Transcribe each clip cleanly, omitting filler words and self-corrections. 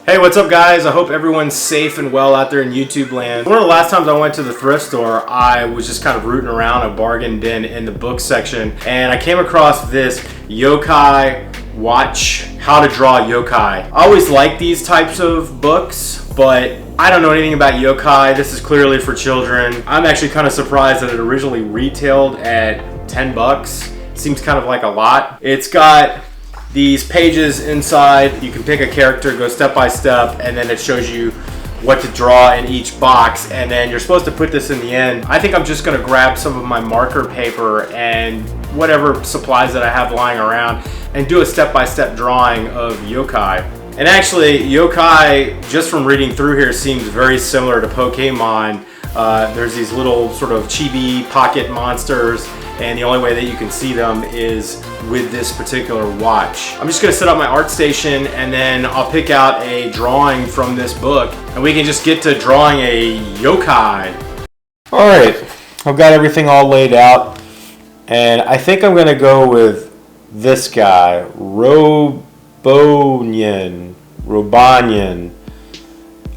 Hey, what's up guys? I hope everyone's safe and well out there in YouTube land. One of the last times I went to the thrift store, I was just kind of rooting around a bargain bin in the book section, and I came across this yokai watch, how to draw yokai. I always like these types of books, but I don't know anything about yokai. This is clearly for children. I'm actually kind of surprised that it originally retailed at 10 bucks. Seems kind of like a lot. It's got these pages inside. You can pick a character, go step by step, and then it shows you what to draw in each box, and then you're supposed to put this in the end. I think I'm just gonna grab some of my marker paper and whatever supplies that I have lying around and do a step-by-step drawing of yokai. And actually, yokai, just from reading through here, seems very similar to Pokemon. There's these little sort of chibi pocket monsters, and the only way that you can see them is with this particular watch. I'm just gonna set up my art station, and then I'll pick out a drawing from this book, and we can just get to drawing a yokai. All right, I've got everything all laid out, and I think I'm gonna go with this guy, Robonyan.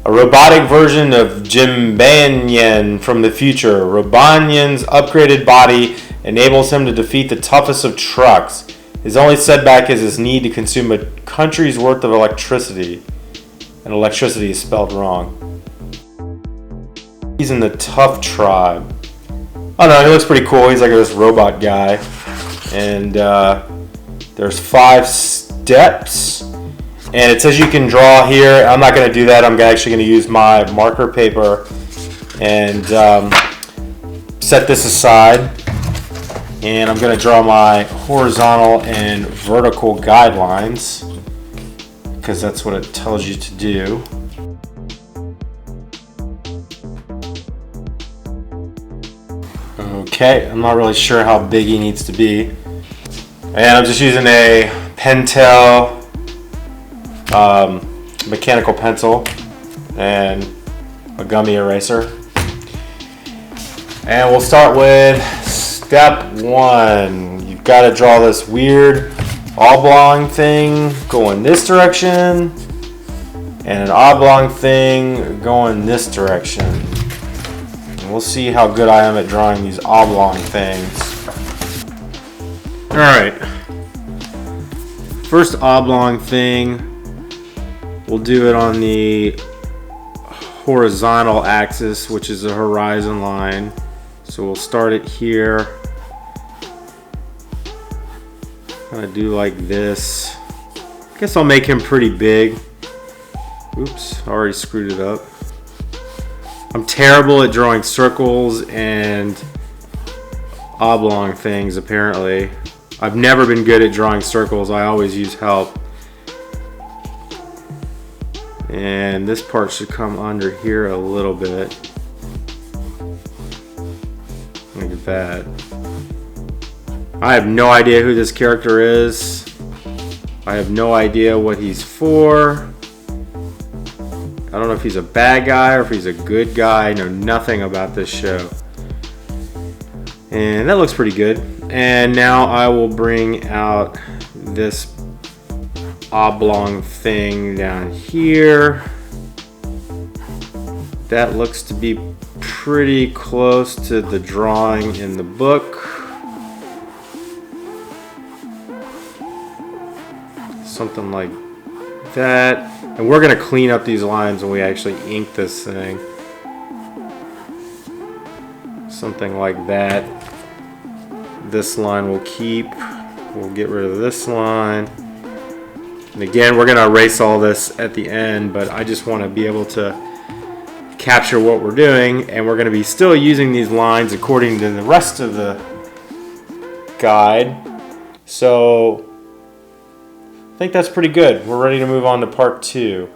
A robotic version of Jimbanian from the future. Robonyan's upgraded body enables him to defeat the toughest of trucks. His only setback is his need to consume a country's worth of electricity. And electricity is spelled wrong. He's in the tough tribe. Oh no, he looks pretty cool. He's like this robot guy. And there's 5 steps. And it says you can draw here. I'm not going to do that. I'm actually going to use my marker paper and set this aside. And I'm going to draw my horizontal and vertical guidelines because that's what it tells you to do. Okay, I'm not really sure how big he needs to be. And I'm just using a Pentel mechanical pencil and a gummy eraser. And we'll start with step 1. You've got to draw this weird oblong thing going this direction and an oblong thing going this direction. And we'll see how good I am at drawing these oblong things. Alright, first oblong thing, we'll do it on the horizontal axis, which is a horizon line. So we'll start it here. Kind of do like this. I guess I'll make him pretty big. Oops, I already screwed it up. I'm terrible at drawing circles and oblong things, apparently. I've never been good at drawing circles. I always use help. And this part should come under here a little bit. Look at that. I have no idea who this character is. I have no idea what he's for. I don't know if he's a bad guy or if he's a good guy. I know nothing about this show. And that looks pretty good. And now I will bring out this oblong thing down here. That looks to be pretty close to the drawing in the book. Something like that. And we're going to clean up these lines when we actually ink this thing. Something like that. This line will keep. We'll get rid of this line. And again, we're going to erase all this at the end, but I just want to be able to capture what we're doing, and we're going to be still using these lines according to the rest of the guide. So I think that's pretty good. We're ready to move on to part 2.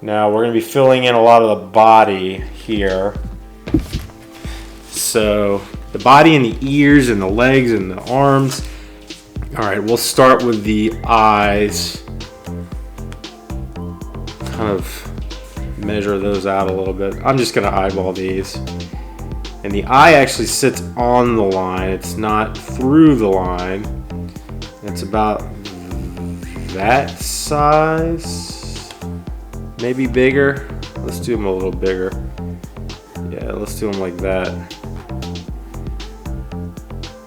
Now we're going to be filling in a lot of the body here. So the body and the ears and the legs and the arms. Alright, we'll start with the eyes. Kind of measure those out a little bit. I'm just going to eyeball these. And the eye actually sits on the line. It's not through the line. It's about that size. maybe bigger. Let's do them a little bigger. Yeah, let's do them like that.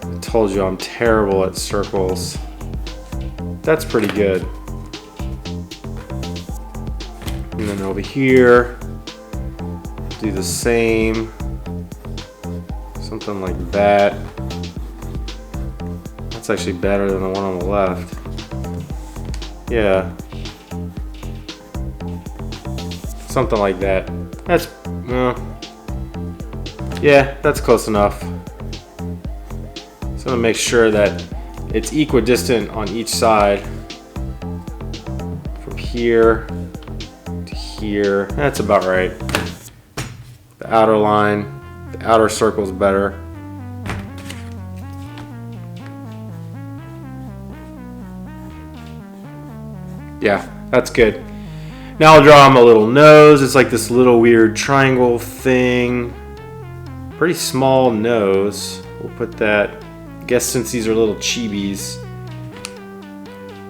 I told you I'm terrible at circles. That's pretty good. And then over here, do the same. Something like that. That's actually better than the one on the left. Yeah. Something like that. That's, yeah, that's close enough. So I'm gonna make sure that it's equidistant on each side. From here to here. That's about right. The outer line, the outer circle is better. Yeah, that's good. Now I'll draw him a little nose. It's like this little weird triangle thing. Pretty small nose. We'll put that, I guess since these are little chibis,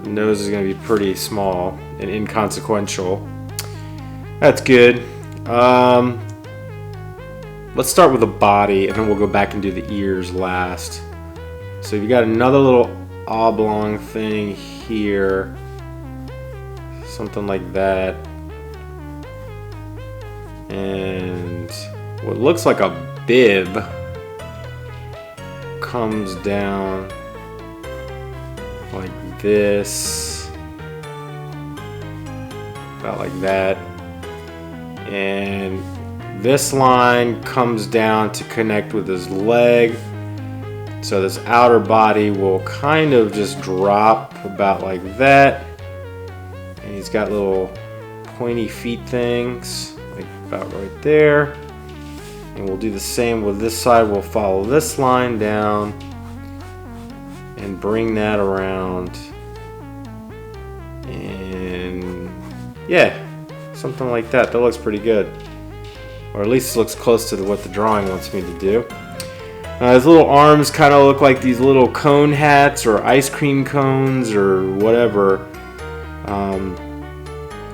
the nose is going to be pretty small and inconsequential. That's good. Let's start with the body and then we'll go back and do the ears last. So you got another little oblong thing here. Something like that. And what looks like a bib comes down like this. About like that. And this line comes down to connect with his leg. So this outer body will kind of just drop about like that. And he's got little pointy feet things, like about right there. And we'll do the same with this side. We'll follow this line down and bring that around. And yeah, something like that. That looks pretty good. Or at least looks close to what the drawing wants me to do. His little arms kind of look like these little cone hats or ice cream cones or whatever.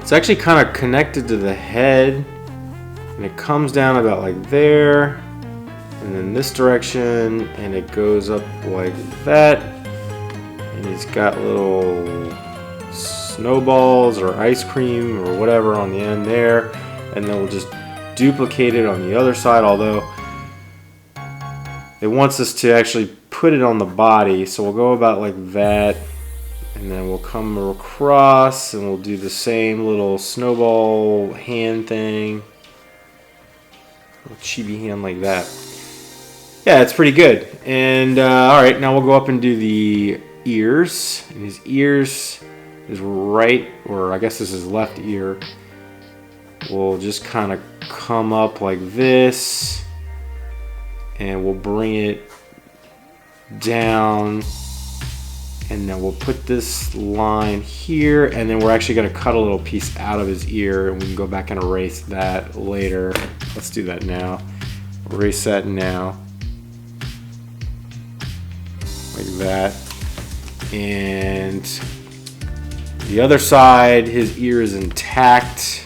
It's actually kind of connected to the head, and it comes down about like there, and then this direction, and it goes up like that. And he's got little snowballs or ice cream or whatever on the end there, and then we'll just duplicate it on the other side, although it wants us to actually put it on the body, so we'll go about like that, and then we'll come across and we'll do the same little snowball hand thing, little chibi hand like that. Yeah, it's pretty good. And alright, now we'll go up and do the ears, and his ears is right, or I guess this is left ear. We'll just kind of come up like this, and we'll bring it down, and then we'll put this line here, and then we're actually going to cut a little piece out of his ear, and we can go back and erase that later. Let's do that now. Erase that now. Like that. And the other side, his ear is intact,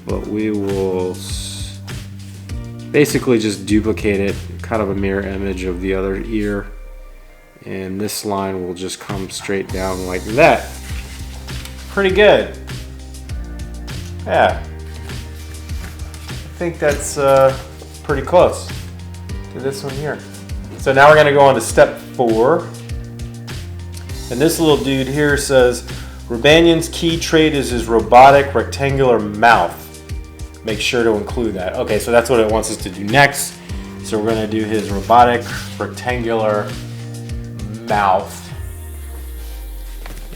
but we will basically just duplicate it, kind of a mirror image of the other ear, and this line will just come straight down like that. Pretty good. Yeah, I think that's pretty close to this one here. So now we're going to go on to step 4, and this little dude here says Robonyan's key trait is his robotic rectangular mouth. Make sure to include that. Okay, so that's what it wants us to do next. So we're going to do his robotic rectangular mouth.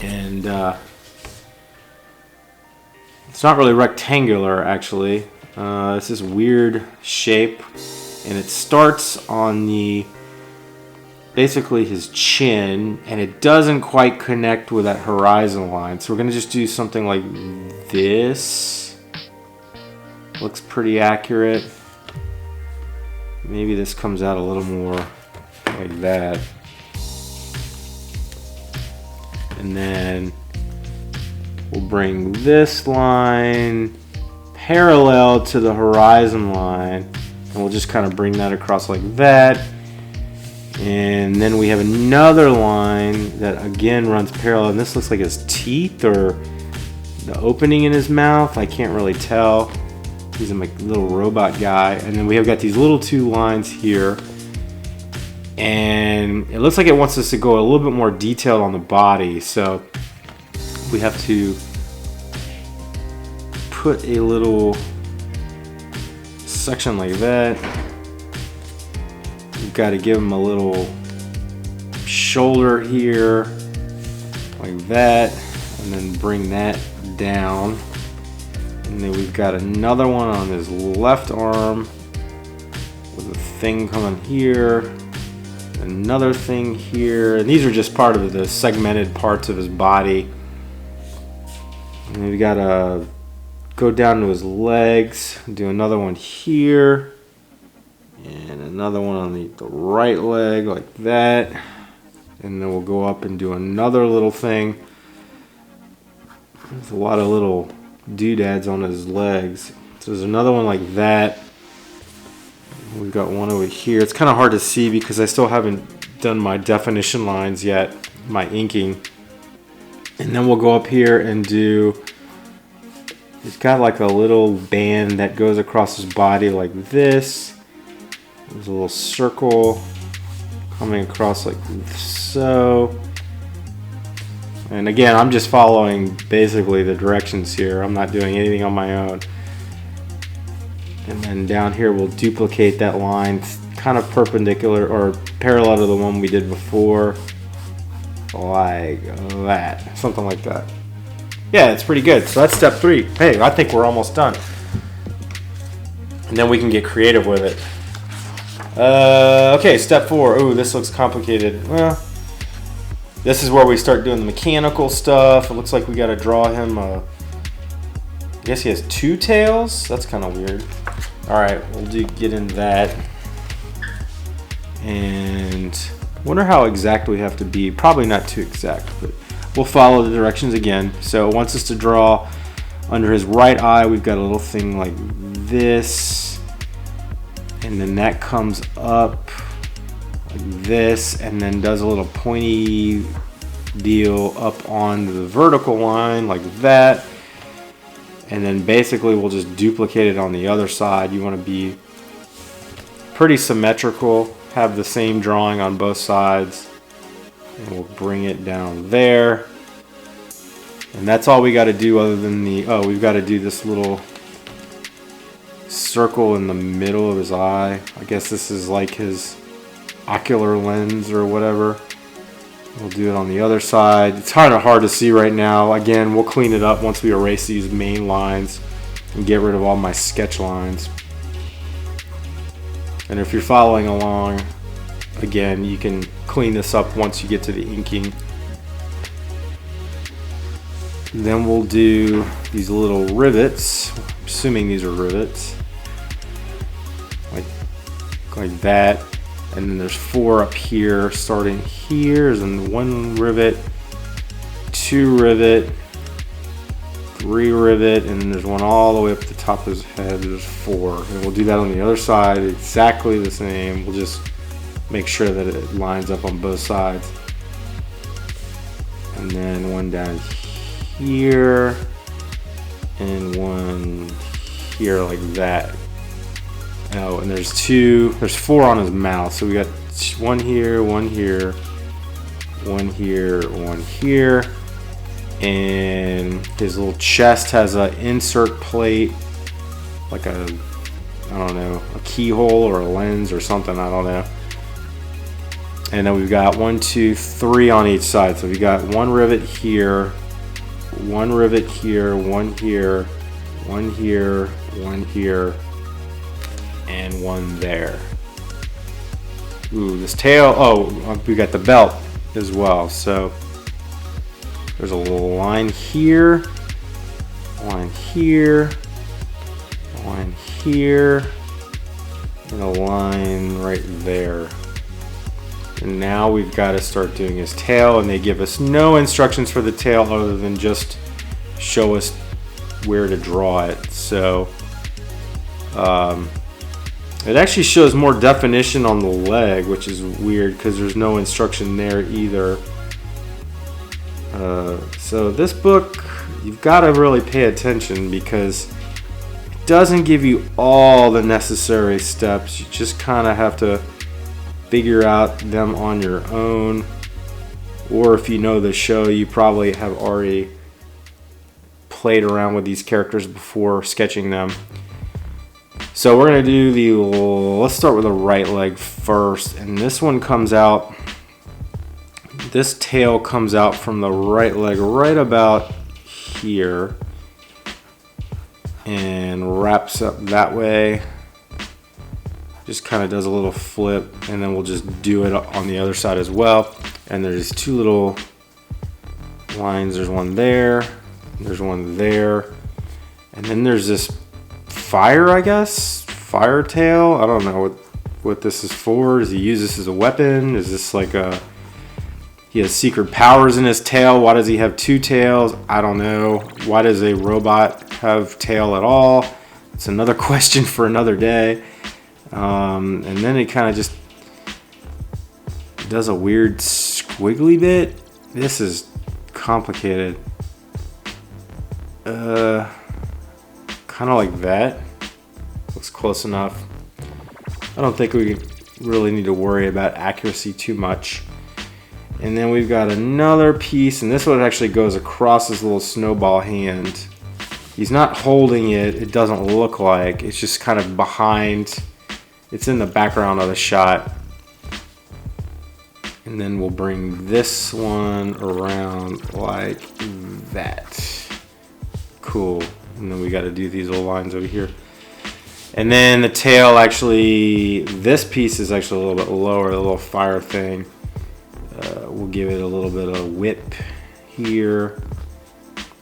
And it's not really rectangular, actually. It's this weird shape, and it starts on basically his chin, and it doesn't quite connect with that horizon line. So we're going to just do something like this. Looks pretty accurate. Maybe this comes out a little more like that. And then We'll bring this line parallel to the horizon line, and we'll just kind of bring that across like that. And then we have another line that again runs parallel, and this looks like his teeth or the opening in his mouth. I can't really tell. He's a little robot guy. And then we have got these little two lines here, and it looks like it wants us to go a little bit more detailed on the body, so we have to put a little section like that. We've got to give him a little shoulder here like that, and then bring that down. And then we've got another one on his left arm with a thing coming here, another thing here, and these are just part of the segmented parts of his body. And we've got to go down to his legs, do another one here, and another one on the right leg like that. And then we'll go up and do another little thing. There's a lot of little doodads on his legs. So there's another one like that. We've got one over here. It's kind of hard to see because I still haven't done my definition lines yet, my inking. And then we'll go up here and do, he's got like a little band that goes across his body like this. There's a little circle coming across like so. And again, I'm just following basically the directions here. I'm not doing anything on my own. And then down here we'll duplicate that line kind of perpendicular or parallel to the one we did before, like that, something like that. Yeah, it's pretty good. So that's step 3. Hey, I think we're almost done. And then we can get creative with it. Okay, step 4. Ooh, this looks complicated. Well, this is where we start doing the mechanical stuff. It looks like we got to draw him I guess he has 2 tails. That's kind of weird. All right, we'll get in that. And wonder how exact we have to be. Probably not too exact, but we'll follow the directions again. So it wants us to draw under his right eye. We've got a little thing like this, and then that comes up like this, and then does a little pointy deal up on the vertical line like that. And then basically we'll just duplicate it on the other side. You want to be pretty symmetrical, have the same drawing on both sides, and we'll bring it down there. And that's all we got to do other than we've got to do this little circle in the middle of his eye. I guess this is like his ocular lens or whatever. We'll do it on the other side. It's kind of hard to see right now. Again, we'll clean it up once we erase these main lines and get rid of all my sketch lines. And if you're following along, again, you can clean this up once you get to the inking. Then we'll do these little rivets. I'm assuming these are rivets. Like that. And then there's 4 up here, starting here, and 1 rivet, 2 rivet, 3 rivet, and then there's one all the way up the top of his head. There's 4, and we'll do that on the other side, exactly the same. We'll just make sure that it lines up on both sides. And then 1 down here, and 1 here like that. Oh, and there's 4 on his mouth. So we got 1 here, 1 here, 1 here, 1 here. And his little chest has an insert plate, like a keyhole or a lens or something, I don't know. And then we've got 1, 2, 3 on each side. So we got 1 rivet here, 1 rivet here, 1 here, 1 here, 1 here, and 1 there. Ooh, this tail, we got the belt as well. So there's a little line here, line here, line here, and a line right there. And now we've got to start doing his tail, and they give us no instructions for the tail other than just show us where to draw it. So it actually shows more definition on the leg, which is weird because there's no instruction there either. So this book, you've got to really pay attention because it doesn't give you all the necessary steps. You just kind of have to figure out them on your own. Or if you know the show, you probably have already played around with these characters before sketching them. So we're going to do let's start with the right leg first. And this one comes out, this tail comes out from the right leg right about here and wraps up that way. Just kind of does a little flip, and then we'll just do it on the other side as well. And there's two little lines. There's one there, there's one there, and then there's this fire, I guess, fire tail. I don't know what this is for. Does he use this as a weapon? Is this like he has secret powers in his tail? Why does he have two tails? I don't know. Why does a robot have tail at all? It's another question for another day. And then it kind of just does a weird squiggly bit. This is complicated. Kind of like that. Looks close enough. I don't think we really need to worry about accuracy too much. And then we've got another piece, and this one actually goes across his little snowball hand. He's not holding it, it doesn't look like. It's just kind of behind. It's in the background of the shot. And then we'll bring this one around like that. Cool. And then we got to do these little lines over here. And then the tail, actually, this piece is actually a little bit lower, the little fire thing. We'll give it a little bit of whip here.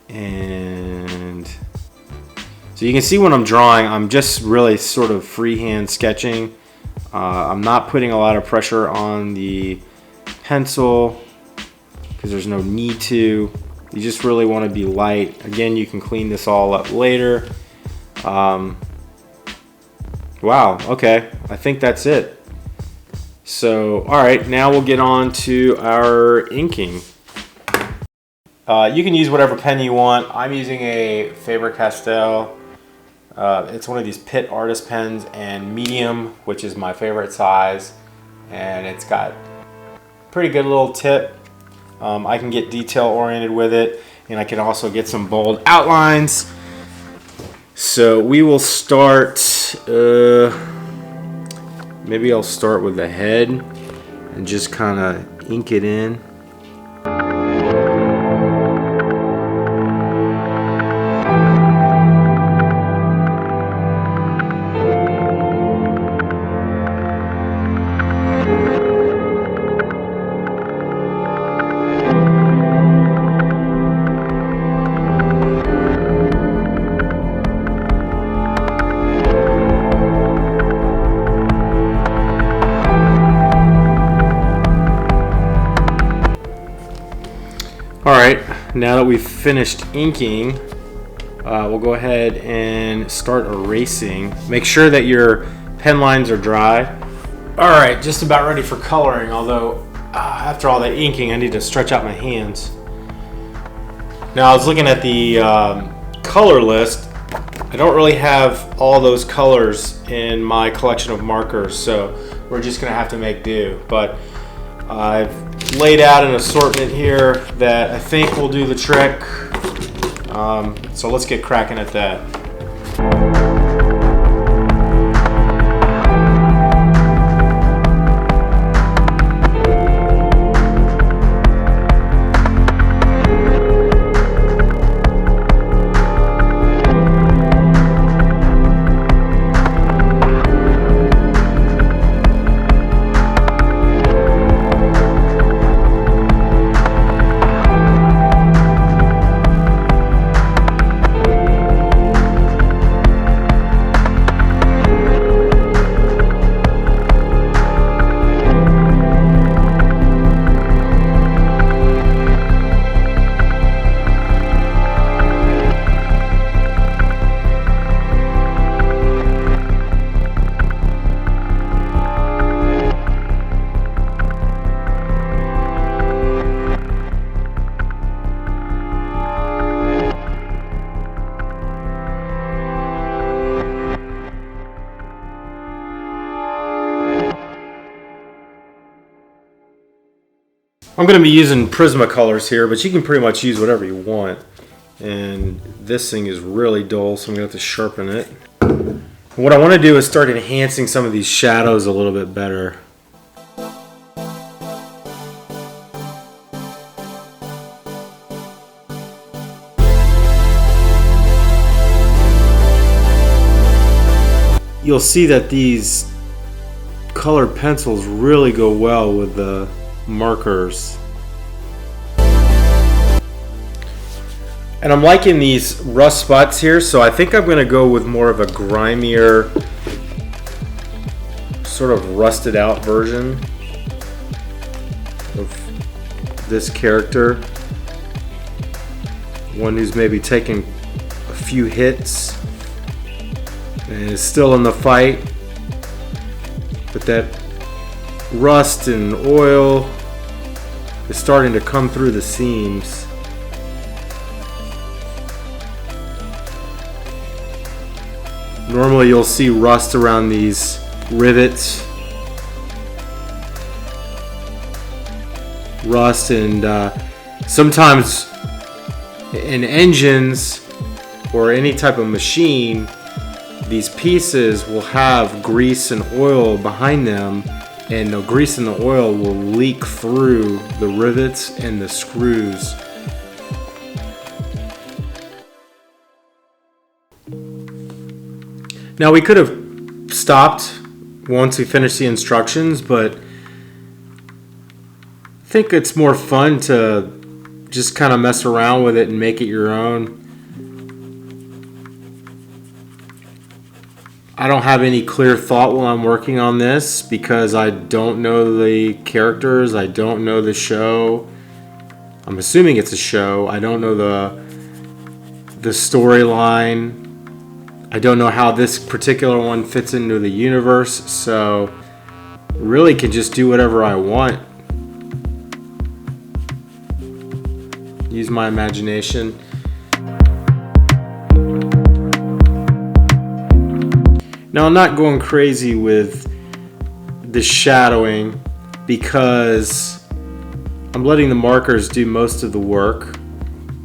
And so you can see when I'm drawing, I'm just really sort of freehand sketching. I'm not putting a lot of pressure on the pencil because there's no need to. You just really want to be light. Again, you can clean this all up later. Wow, okay, I think that's it. So, all right, now we'll get on to our inking. You can use whatever pen you want. I'm using a Faber-Castell. It's one of these Pitt artist pens, and medium, which is my favorite size, and it's got pretty good little tip. I can get detail oriented with it, and I can also get some bold outlines. So we will start, maybe I'll start with the head and just kind of ink it in. Alright, now that we've finished inking, we'll go ahead and start erasing. Make sure that your pen lines are dry. Alright, just about ready for coloring, although after all that inking I need to stretch out my hands. Now I was looking at the color list. I don't really have all those colors in my collection of markers, so we're just going to have to make do. But I've laid out an assortment here that I think will do the trick. So let's get cracking at that. I'm going to be using Prismacolors here, but you can pretty much use whatever you want. And this thing is really dull, so I'm going to have to sharpen it. What I want to do is start enhancing some of these shadows a little bit better. You'll see that these colored pencils really go well with the markers. And I'm liking these rust spots here, so I think I'm going to go with more of a grimier, sort of rusted out version of this character. One who's maybe taken a few hits and is still in the fight, but that rust and oil is starting to come through the seams. Normally you'll see rust around these rivets, rust, and sometimes in engines or any type of machine, these pieces will have grease and oil behind them, and the grease and the oil will leak through the rivets and the screws. Now we could have stopped once we finished the instructions, but I think it's more fun to just kind of mess around with it and make it your own. I don't have any clear thought while I'm working on this because I don't know the characters, I don't know the show. I'm assuming it's a show. I don't know the storyline. I don't know how this particular one fits into the universe, so really can just do whatever I want. Use my imagination. Now I'm not going crazy with the shadowing because I'm letting the markers do most of the work,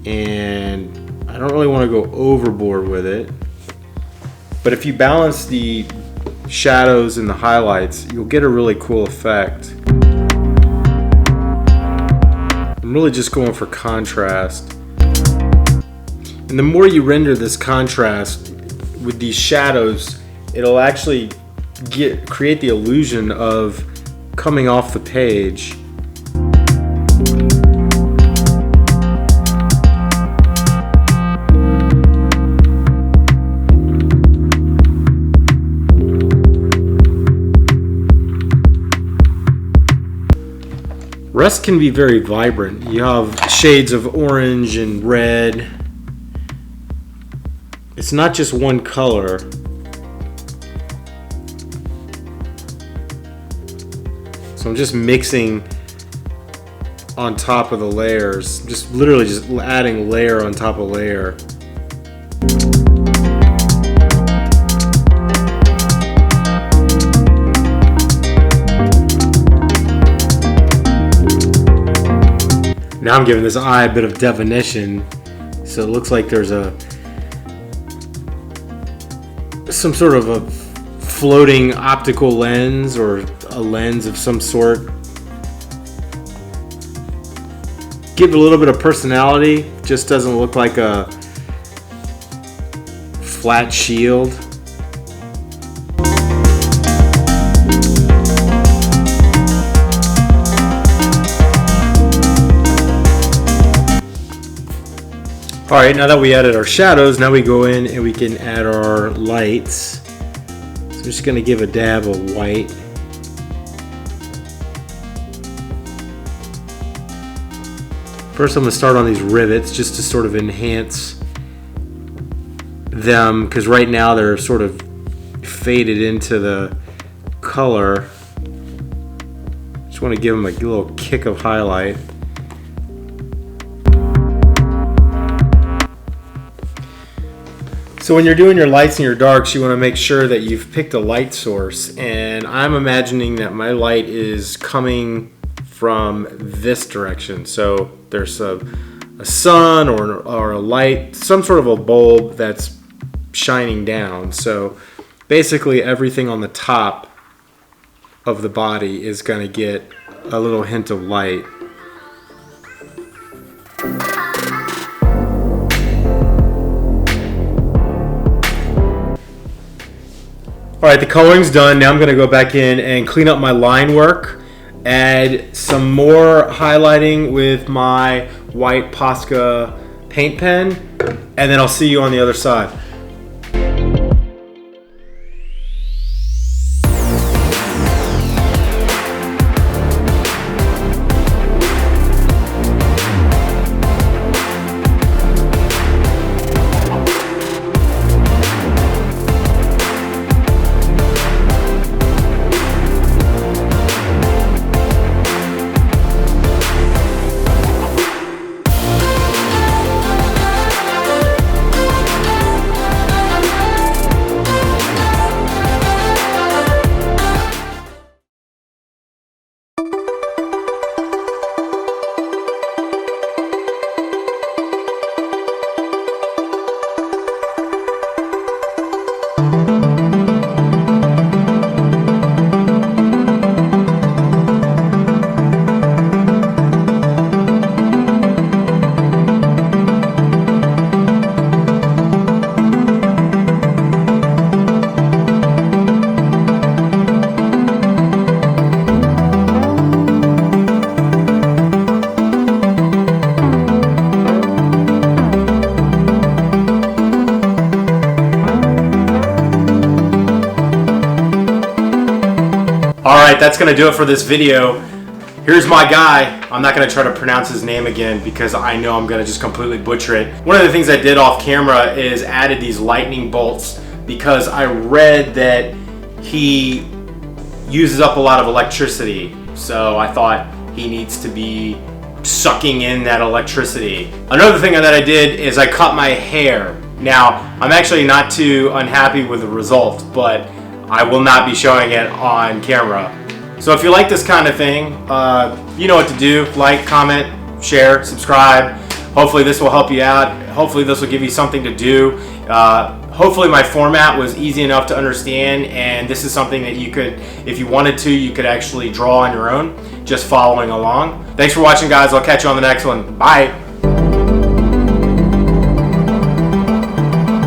and I don't really want to go overboard with it. But if you balance the shadows and the highlights, you'll get a really cool effect. I'm really just going for contrast. And the more you render this contrast with these shadows, it'll actually create the illusion of coming off the page. Rust can be very vibrant. You have shades of orange and red. It's not just one color. So I'm just mixing on top of the layers. Just literally just adding layer on top of layer. Now I'm giving this eye a bit of definition, so it looks like there's some sort of a floating optical lens or a lens of some sort. Give it a little bit of personality, just doesn't look like a flat shield. Alright, now that we added our shadows, now we go in and we can add our lights. So I'm just going to give a dab of white. First I'm going to start on these rivets just to sort of enhance them, because right now they're sort of faded into the color. Just want to give them a little kick of highlight. So when you're doing your lights and your darks, you want to make sure that you've picked a light source. And I'm imagining that my light is coming from this direction. So there's a sun or a light, some sort of a bulb that's shining down. So basically everything on the top of the body is going to get a little hint of light. All right, the coloring's done. Now I'm going to go back in and clean up my line work, add some more highlighting with my white Posca paint pen, and then I'll see you on the other side. Alright, that's going to do it for this video. Here's my guy. I'm not going to try to pronounce his name again because I know I'm going to just completely butcher it. One of the things I did off camera is added these lightning bolts because I read that he uses up a lot of electricity. So I thought he needs to be sucking in that electricity. Another thing that I did is I cut my hair. Now, I'm actually not too unhappy with the result, but I will not be showing it on camera. So if you like this kind of thing, you know what to do. Like, comment, share, subscribe. Hopefully this will help you out. Hopefully this will give you something to do. Hopefully my format was easy enough to understand, and this is something that you could, if you wanted to, you could actually draw on your own, just following along. Thanks for watching, guys. I'll catch you on the next one. Bye.